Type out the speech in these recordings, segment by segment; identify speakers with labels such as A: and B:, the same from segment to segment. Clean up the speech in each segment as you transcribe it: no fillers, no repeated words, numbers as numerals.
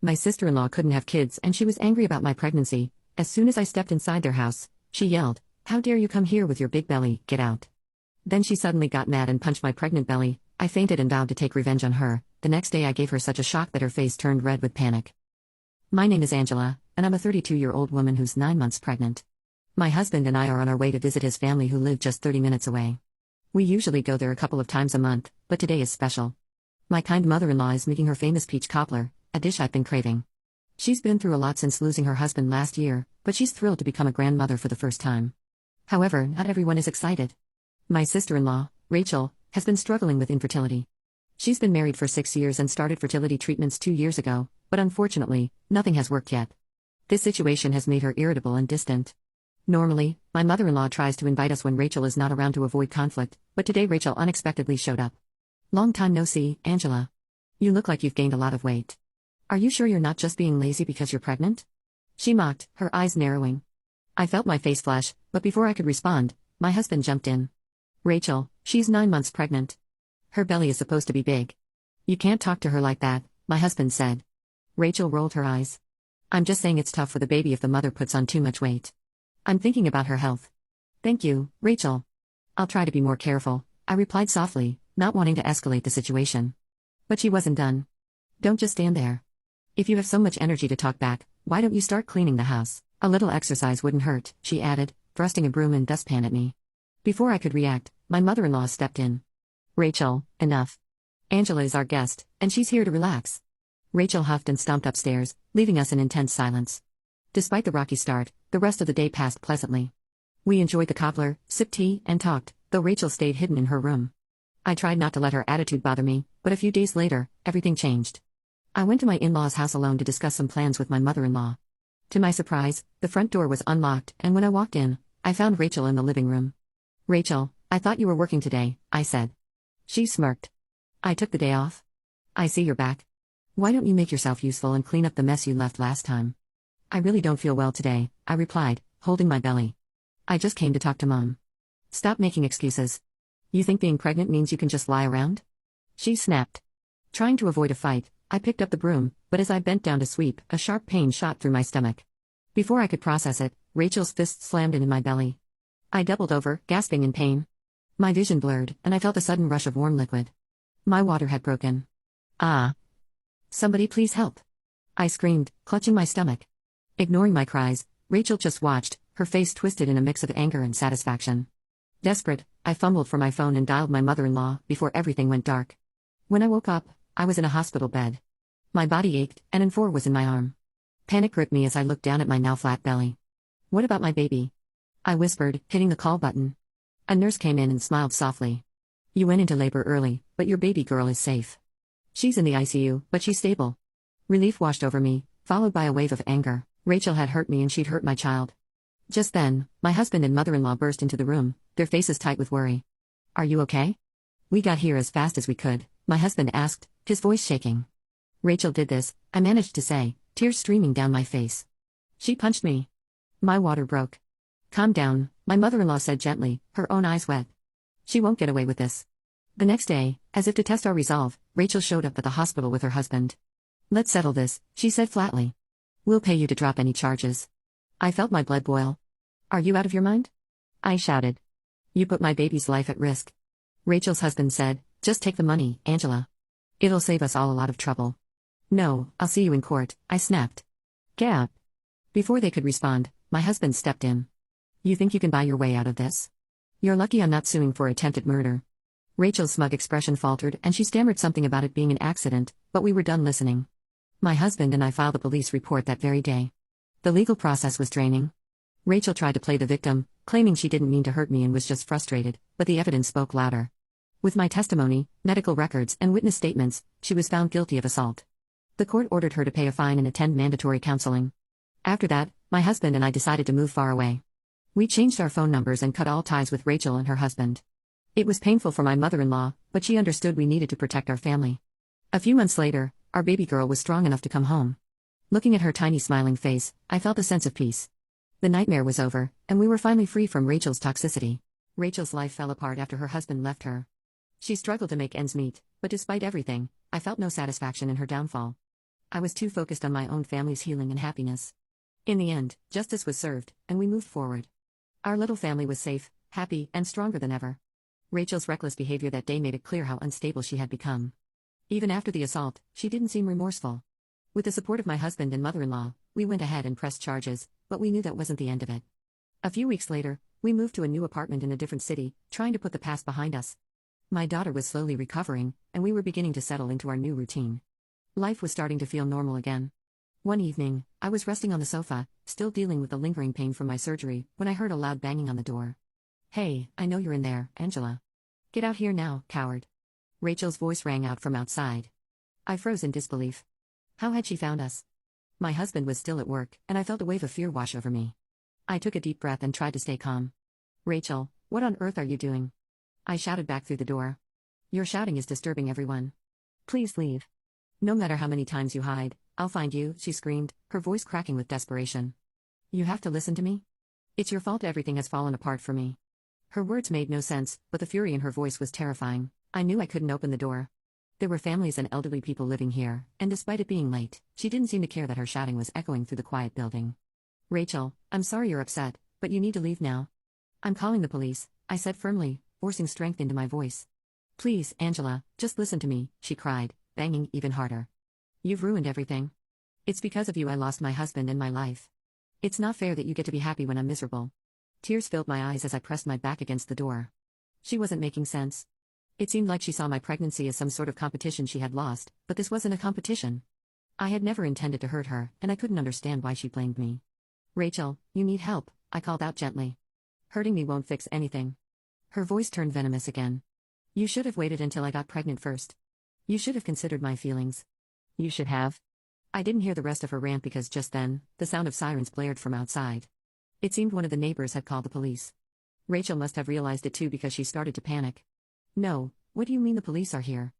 A: My sister-in-law couldn't have kids and she was angry about my pregnancy. As soon as I stepped inside their house, she yelled, "How dare you come here with your big belly, get out." Then she suddenly got mad and punched my pregnant belly. I fainted and vowed to take revenge on her. The next day I gave her such a shock that her face turned red with panic. My name is Angela, and I'm a 32-year-old woman who's 9 months pregnant. My husband and I are on our way to visit his family who live just 30 minutes away. We usually go there a couple of times a month, but today is special. My kind mother-in-law is making her famous peach cobbler, a dish I've been craving. She's been through a lot since losing her husband last year, but she's thrilled to become a grandmother for the first time. However, not everyone is excited. My sister-in-law, Rachel, has been struggling with infertility. She's been married for 6 years and started fertility treatments 2 years ago, but unfortunately, nothing has worked yet. This situation has made her irritable and distant. Normally, my mother-in-law tries to invite us when Rachel is not around to avoid conflict, but today Rachel unexpectedly showed up. "Long time no see, Angela. You look like you've gained a lot of weight. Are you sure you're not just being lazy because you're pregnant?" She mocked, her eyes narrowing. I felt my face flash, but before I could respond, my husband jumped in. "Rachel, she's 9 months pregnant. Her belly is supposed to be big. You can't talk to her like that," my husband said. Rachel rolled her eyes. "I'm just saying it's tough for the baby if the mother puts on too much weight. I'm thinking about her health." "Thank you, Rachel. I'll try to be more careful," I replied softly, not wanting to escalate the situation. But she wasn't done. "Don't just stand there. If you have so much energy to talk back, why don't you start cleaning the house? A little exercise wouldn't hurt," she added, thrusting a broom and dustpan at me. Before I could react, my mother-in-law stepped in. "Rachel, enough. Angela is our guest, and she's here to relax." Rachel huffed and stomped upstairs, leaving us in intense silence. Despite the rocky start, the rest of the day passed pleasantly. We enjoyed the cobbler, sipped tea, and talked, though Rachel stayed hidden in her room. I tried not to let her attitude bother me, but a few days later, everything changed. I went to my in-laws' house alone to discuss some plans with my mother-in-law. To my surprise, the front door was unlocked, and when I walked in, I found Rachel in the living room. "Rachel, I thought you were working today," I said. She smirked. "I took the day off. I see you're back. Why don't you make yourself useful and clean up the mess you left last time?" "I really don't feel well today," I replied, holding my belly. "I just came to talk to Mom." "Stop making excuses. You think being pregnant means you can just lie around?" She snapped. Trying to avoid a fight, I picked up the broom, but as I bent down to sweep, a sharp pain shot through my stomach. Before I could process it, Rachel's fist slammed in my belly. I doubled over, gasping in pain. My vision blurred, and I felt a sudden rush of warm liquid. My water had broken. "Ah! Somebody please help!" I screamed, clutching my stomach. Ignoring my cries, Rachel just watched, her face twisted in a mix of anger and satisfaction. Desperate, I fumbled for my phone and dialed my mother-in-law before everything went dark. When I woke up, I was in a hospital bed. My body ached, and N4 was in my arm. Panic gripped me as I looked down at my now flat belly. "What about my baby?" I whispered, hitting the call button. A nurse came in and smiled softly. "You went into labor early, but your baby girl is safe. She's in the ICU, but she's stable." Relief washed over me, followed by a wave of anger. Rachel had hurt me and she'd hurt my child. Just then, my husband and mother-in-law burst into the room, their faces tight with worry. "Are you okay?" "We got here as fast as we could," my husband asked, his voice shaking. "Rachel did this," I managed to say, tears streaming down my face. "She punched me. My water broke." "Calm down," my mother-in-law said gently, her own eyes wet. "She won't get away with this." The next day, as if to test our resolve, Rachel showed up at the hospital with her husband. "Let's settle this," she said flatly. "We'll pay you to drop any charges." I felt my blood boil. "Are you out of your mind?" I shouted. "You put my baby's life at risk." Rachel's husband said, "Just take the money, Angela. It'll save us all a lot of trouble." "No, I'll see you in court," I snapped. "Gap." Before they could respond, my husband stepped in. "You think you can buy your way out of this? You're lucky I'm not suing for attempted murder." Rachel's smug expression faltered and she stammered something about it being an accident, but we were done listening. My husband and I filed a police report that very day. The legal process was draining. Rachel tried to play the victim, claiming she didn't mean to hurt me and was just frustrated, but the evidence spoke louder. With my testimony, medical records, and witness statements, she was found guilty of assault. The court ordered her to pay a fine and attend mandatory counseling. After that, my husband and I decided to move far away. We changed our phone numbers and cut all ties with Rachel and her husband. It was painful for my mother-in-law, but she understood we needed to protect our family. A few months later, our baby girl was strong enough to come home. Looking at her tiny smiling face, I felt a sense of peace. The nightmare was over, and we were finally free from Rachel's toxicity. Rachel's life fell apart after her husband left her. She struggled to make ends meet, but despite everything, I felt no satisfaction in her downfall. I was too focused on my own family's healing and happiness. In the end, justice was served, and we moved forward. Our little family was safe, happy, and stronger than ever. Rachel's reckless behavior that day made it clear how unstable she had become. Even after the assault, she didn't seem remorseful. With the support of my husband and mother-in-law, we went ahead and pressed charges, but we knew that wasn't the end of it. A few weeks later, we moved to a new apartment in a different city, trying to put the past behind us. My daughter was slowly recovering, and we were beginning to settle into our new routine. Life was starting to feel normal again. One evening, I was resting on the sofa, still dealing with the lingering pain from my surgery, when I heard a loud banging on the door. "Hey, I know you're in there, Angela. Get out here now, coward." Rachel's voice rang out from outside. I froze in disbelief. How had she found us? My husband was still at work, and I felt a wave of fear wash over me. I took a deep breath and tried to stay calm. "Rachel, what on earth are you doing?" I shouted back through the door. "Your shouting is disturbing everyone. Please leave. No matter how many times you hide, I'll find you," she screamed, her voice cracking with desperation. "You have to listen to me? It's your fault everything has fallen apart for me." Her words made no sense, but the fury in her voice was terrifying. I knew I couldn't open the door. There were families and elderly people living here, and despite it being late, she didn't seem to care that her shouting was echoing through the quiet building. "Rachel, I'm sorry you're upset, but you need to leave now. I'm calling the police," I said firmly, forcing strength into my voice. "Please, Angela, just listen to me," she cried, banging even harder. "You've ruined everything. It's because of you I lost my husband and my life. It's not fair that you get to be happy when I'm miserable." Tears filled my eyes as I pressed my back against the door. She wasn't making sense. It seemed like she saw my pregnancy as some sort of competition she had lost, but this wasn't a competition. I had never intended to hurt her, and I couldn't understand why she blamed me. "Rachel, you need help," I called out gently. "Hurting me won't fix anything." Her voice turned venomous again. "You should have waited until I got pregnant first. You should have considered my feelings. You should have." I didn't hear the rest of her rant because just then, the sound of sirens blared from outside. It seemed one of the neighbors had called the police. Rachel must have realized it too because she started to panic. "No, what do you mean the police are here?"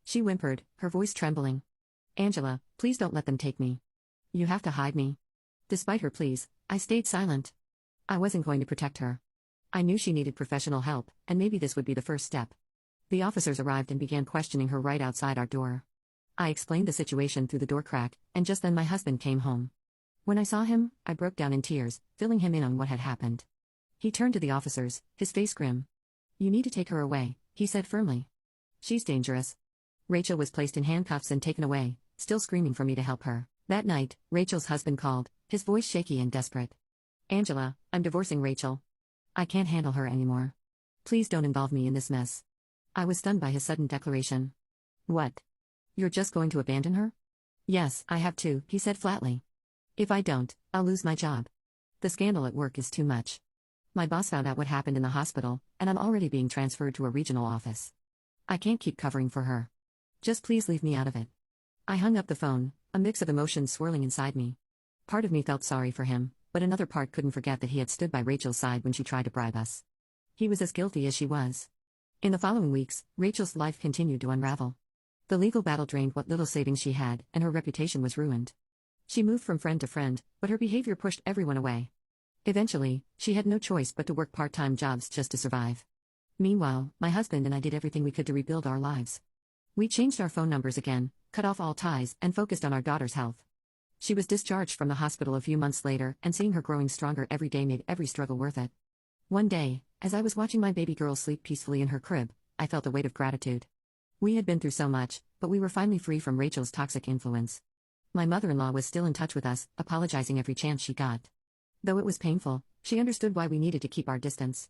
A: she whimpered, her voice trembling. "Angela, please don't let them take me. You have to hide me." Despite her pleas, I stayed silent. I wasn't going to protect her. I knew she needed professional help, and maybe this would be the first step. The officers arrived and began questioning her right outside our door. I explained the situation through the door crack, and just then my husband came home. When I saw him, I broke down in tears, filling him in on what had happened. He turned to the officers, his face grim. "You need to take her away," he said firmly. "She's dangerous." Rachel was placed in handcuffs and taken away, still screaming for me to help her. That night, Rachel's husband called, his voice shaky and desperate. "Angela, I'm divorcing Rachel. I can't handle her anymore. Please don't involve me in this mess." I was stunned by his sudden declaration. "What? You're just going to abandon her?" "Yes, I have to," he said flatly. "If I don't, I'll lose my job. The scandal at work is too much. My boss found out what happened in the hospital, and I'm already being transferred to a regional office. I can't keep covering for her. Just please leave me out of it." I hung up the phone, a mix of emotions swirling inside me. Part of me felt sorry for him, but another part couldn't forget that he had stood by Rachel's side when she tried to bribe us. He was as guilty as she was. In the following weeks, Rachel's life continued to unravel. The legal battle drained what little savings she had, and her reputation was ruined. She moved from friend to friend, but her behavior pushed everyone away. Eventually, she had no choice but to work part-time jobs just to survive. Meanwhile, my husband and I did everything we could to rebuild our lives. We changed our phone numbers again, cut off all ties, and focused on our daughter's health. She was discharged from the hospital a few months later, and seeing her growing stronger every day made every struggle worth it. One day, as I was watching my baby girl sleep peacefully in her crib, I felt a weight of gratitude. We had been through so much, but we were finally free from Rachel's toxic influence. My mother-in-law was still in touch with us, apologizing every chance she got. Though it was painful, she understood why we needed to keep our distance.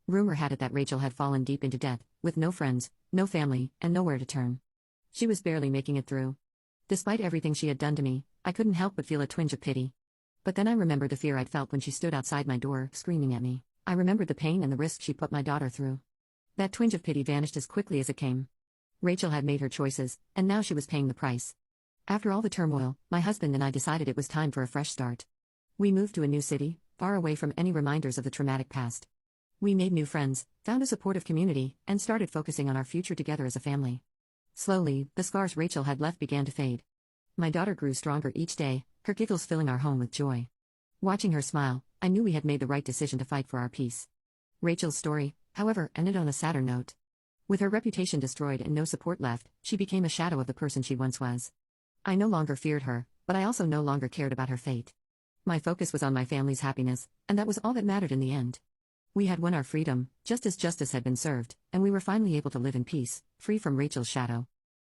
A: Rumor had it that Rachel had fallen deep into debt, with no friends, no family, and nowhere to turn. She was barely making it through. Despite everything she had done to me, I couldn't help but feel a twinge of pity. But then I remembered the fear I'd felt when she stood outside my door, screaming at me. I remembered the pain and the risk she put my daughter through. That twinge of pity vanished as quickly as it came. Rachel had made her choices, and now she was paying the price. After all the turmoil, my husband and I decided it was time for a fresh start. We moved to a new city, far away from any reminders of the traumatic past. We made new friends, found a supportive community, and started focusing on our future together as a family. Slowly, the scars Rachel had left began to fade. My daughter grew stronger each day, her giggles filling our home with joy. Watching her smile, I knew we had made the right decision to fight for our peace. Rachel's story, however, ended on a sadder note. With her reputation destroyed and no support left, she became a shadow of the person she once was. I no longer feared her, but I also no longer cared about her fate. My focus was on my family's happiness, and that was all that mattered in the end. We had won our freedom, just as justice had been served, and we were finally able to live in peace, free from Rachel's shadow.